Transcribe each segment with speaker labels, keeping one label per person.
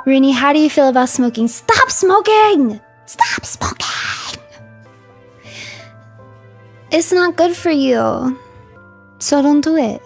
Speaker 1: Runie, how do you feel about smoking? Stop smoking! Stop smoking! It's not good for you. So don't do it.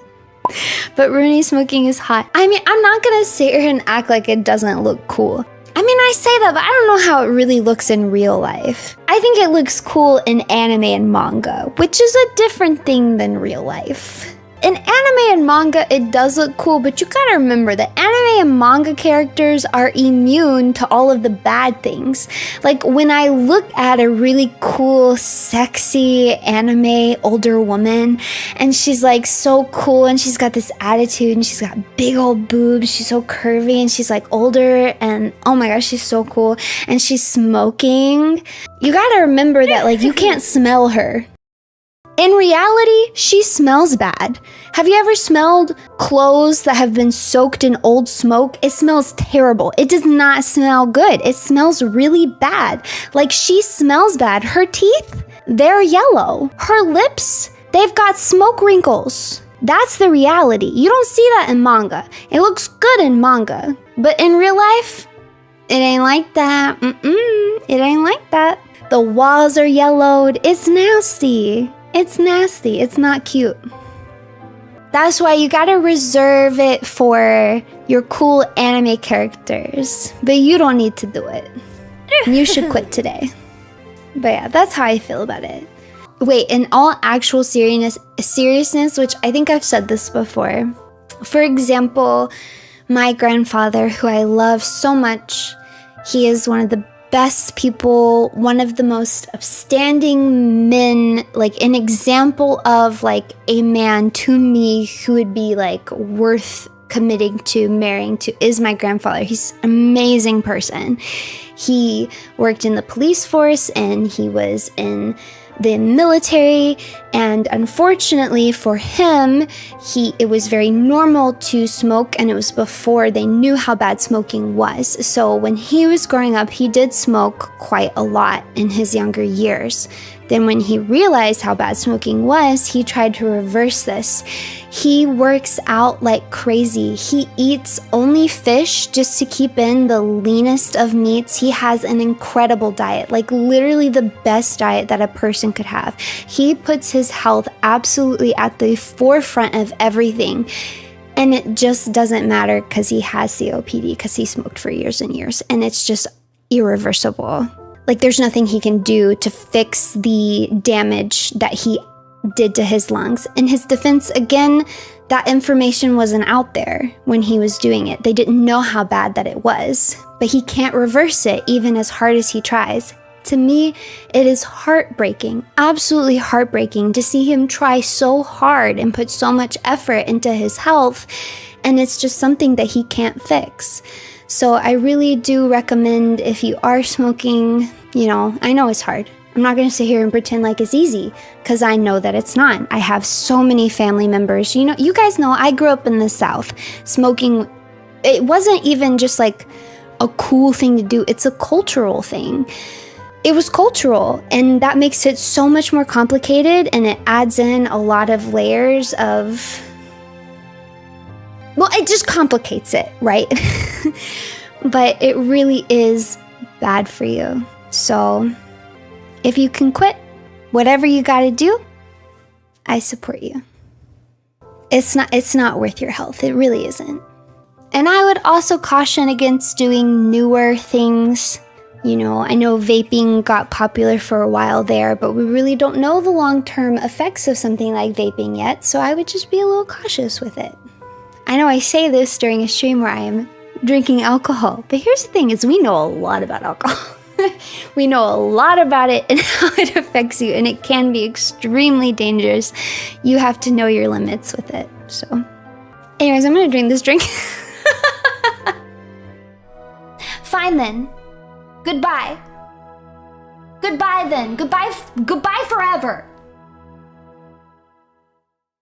Speaker 1: But Runie, smoking is hot. I mean, I'm not gonna sit here and act like it doesn't look cool. I mean, I say that, but I don't know how it really looks in real life. I think it looks cool in anime and manga, which is a different thing than real life. In anime and manga, it does look cool, but you gotta remember that anime and manga characters are immune to all of the bad things. Like, when I look at a really cool, sexy anime older woman, and she's like so cool, and she's got this attitude, and she's got big old boobs, she's so curvy, and she's like older, and oh my gosh, she's so cool, and she's smoking. You gotta remember that, like, you can't smell her. In reality, she smells bad. Have you ever smelled clothes that have been soaked in old smoke? It smells terrible. It does not smell good. It smells really bad. Like, she smells bad. Her teeth, they're yellow. Her lips, they've got smoke wrinkles. That's the reality. You don't see that in manga. It looks good in manga. But in real life, it ain't like that. It ain't like that. The walls are yellowed. It's nasty. It's nasty. It's not cute. That's why you gotta reserve it for your cool anime characters. But you don't need to do it. You should quit today. But yeah, that's how I feel about it. Wait, in all actual seriousness, which I think I've said this before. For example, my grandfather, who I love so much, he is one of the best people, one of the most upstanding men, like an example of like a man to me who would be like worth committing to, marrying to, is my grandfather. He's an amazing person. He worked in the police force and he was in the military, and unfortunately for him, it was very normal to smoke, and it was before they knew how bad smoking was. So when he was growing up, he did smoke quite a lot in his younger years. Then when he realized how bad smoking was, he tried to reverse this. He works out like crazy. He eats only fish just to keep in the leanest of meats. He has an incredible diet, like literally the best diet that a person could have. He puts his health absolutely at the forefront of everything. And it just doesn't matter because he has COPD, because he smoked for years and years. And it's just irreversible. Like, there's nothing he can do to fix the damage that he did to his lungs. In his defense, again, that information wasn't out there when he was doing it. They didn't know how bad that it was. But he can't reverse it, even as hard as he tries. To me, it is heartbreaking, absolutely heartbreaking to see him try so hard and put so much effort into his health, and it's just something that he can't fix. So I really do recommend, if you are smoking, you know, I know it's hard. I'm not going to sit here and pretend like it's easy, because I know that it's not. I have so many family members. You know, you guys know I grew up in the South. Smoking, it wasn't even just like a cool thing to do. It's a cultural thing. It was cultural, and that makes it so much more complicated, and it adds in a lot of layers of, well, it just complicates it, right? But it really is bad for you. So if you can quit, whatever you gotta do, I support you. It's not worth your health. It really isn't. And I would also caution against doing newer things. You know, I know vaping got popular for a while there, but we really don't know the long-term effects of something like vaping yet, so I would just be a little cautious with it. I know I say this during a stream where I am drinking alcohol, but here's the thing, is we know a lot about alcohol. We know a lot about it and how it affects you, and it can be extremely dangerous. You have to know your limits with it. So anyways, I'm gonna drink this drink. Fine then. Goodbye. Goodbye then. Goodbye forever.